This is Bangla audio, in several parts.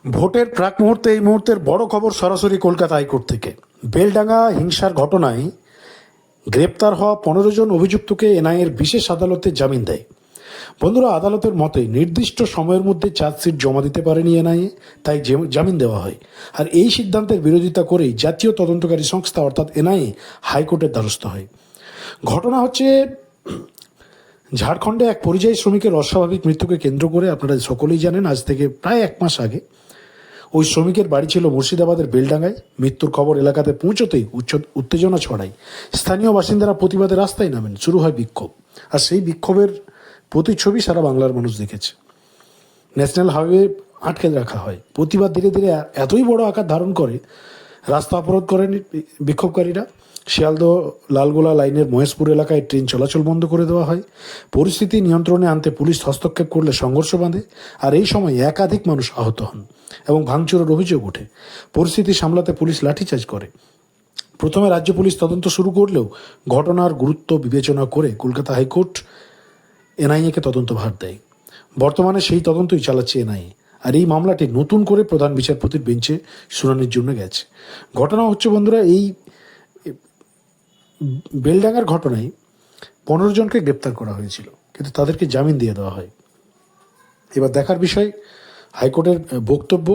ভোটের প্রাক মুহূর্তে এই মুহূর্তের বড় খবর সরাসরি কলকাতা হাইকোর্ট থেকে। বেলডাঙ্গা হিংসার ঘটনায় গ্রেপ্তার হওয়া 15 জন অভিযুক্তকে এনআইএর বিশেষ আদালতে জামিন দেয়। বন্ধুরা, আদালতের মতে নির্দিষ্ট সময়ের মধ্যে চার্জশিট জমা দিতে পারেনি এনআইএ, তাই জামিন দেওয়া হয়। আর এই সিদ্ধান্তের বিরোধিতা করেই জাতীয় তদন্তকারী সংস্থা অর্থাৎ এনআইএ হাইকোর্টের দ্বারস্থ হয়। ঘটনা হচ্ছে ঝাড়খণ্ডে এক পরিযায়ী শ্রমিকের অস্বাভাবিক মৃত্যুকে কেন্দ্র করে। আপনারা সকলেই জানেন, আজ থেকে প্রায় 1 মাস আগে ওই শ্রমিকের বাড়ি ছিল মুর্শিদাবাদের বেলডাঙ্গায়। মৃত্যুর খবর এলাকাতে পৌঁছতেই উত্তেজনা ছড়ায়। স্থানীয় বাসিন্দারা প্রতিবাদে রাস্তায় নামেন, শুরু হয় বিক্ষোভ। আর সেই বিক্ষোভের প্রতিচ্ছবি সারা বাংলার মানুষ দেখেছে। ন্যাশনাল হাইওয়ে আটকে রাখা হয়। প্রতিবাদ ধীরে ধীরে এতই বড় আকার ধারণ করে, রাস্তা অবরোধ করেন বিক্ষোভকারীরা। শিয়ালদহ লালগোলা লাইনের মহেশপুর এলাকায় ট্রেন চলাচল বন্ধ করে দেওয়া হয়। পরিস্থিতি নিয়ন্ত্রণে আনতে পুলিশ হস্তক্ষেপ করলে সংঘর্ষ বাঁধে। আর এই সময় একাধিক মানুষ আহত হন এবং ভাঙচুরের অভিযোগ ওঠে। পরিস্থিতি সামলাতে পুলিশ লাঠিচার্জ করে। প্রথমে রাজ্য পুলিশ তদন্ত শুরু করলেও ঘটনার গুরুত্ব বিবেচনা করে কলকাতা হাইকোর্ট এনআইএকে তদন্তভার দেয়। বর্তমানে সেই তদন্তই চালাচ্ছে এনআইএ। আর এই মামলাটি নতুন করে প্রধান বিচারপতির বেঞ্চে শুনানির জন্য গেছে। ঘটনা হচ্ছে বন্ধুরা, এই বেলডাঙ্গার ঘটনায় 15 জনকে গ্রেপ্তার করা হয়েছিল, কিন্তু তাদেরকে জামিন দিয়ে দেওয়া হয়। এবার দেখার বিষয় হাইকোর্টের বক্তব্য।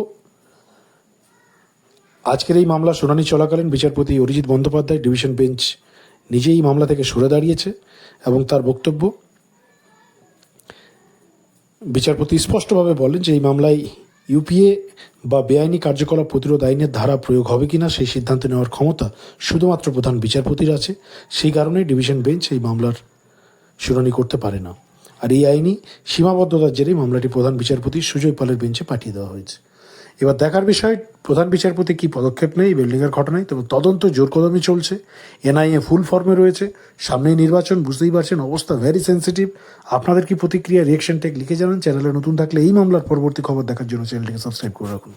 আজকের এই মামলা শুনানি চলাকালীন বিচারপতি অরিজিৎ বন্দ্যোপাধ্যায় ডিভিশন বেঞ্চ নিজেই মামলা থেকে সরে দাঁড়িয়েছে এবং তার বক্তব্য, বিচারপতি স্পষ্টভাবে বলেন যে এই মামলায় ইউপিএ বা বেআইনি কার্যকলাপ প্রতিরোধ আইনের ধারা প্রয়োগ হবে কিনা সেই সিদ্ধান্ত নেওয়ার ক্ষমতা শুধুমাত্র প্রধান বিচারপতির আছে। সেই কারণে ডিভিশন বেঞ্চ এই মামলার শুনানি করতে পারে না। আর এই আইনি সীমাবদ্ধতার জেরে মামলাটি প্রধান বিচারপতি সুজয় পালের বেঞ্চে পাঠিয়ে দেওয়া হয়েছে। এবার দেখার বিষয় প্রধান বিচারপতি কী পদক্ষেপ নেয় এই বিল্ডিংয়ের ঘটনায়। তবে তদন্ত জোর কদমে চলছে। এনআইএ ফুল ফর্মে রয়েছে। সামনেই নির্বাচন, বুঝতেই পারছেন, অবস্থা ভেরি সেন্সিটিভ। আপনাদের কি প্রতিক্রিয়া, রিয়েকশন টেক লিখে জানান। চ্যানেলে নতুন থাকলে এই মামলার পরবর্তী খবর দেখার জন্য চ্যানেলটিকে সাবস্ক্রাইব করে রাখুন।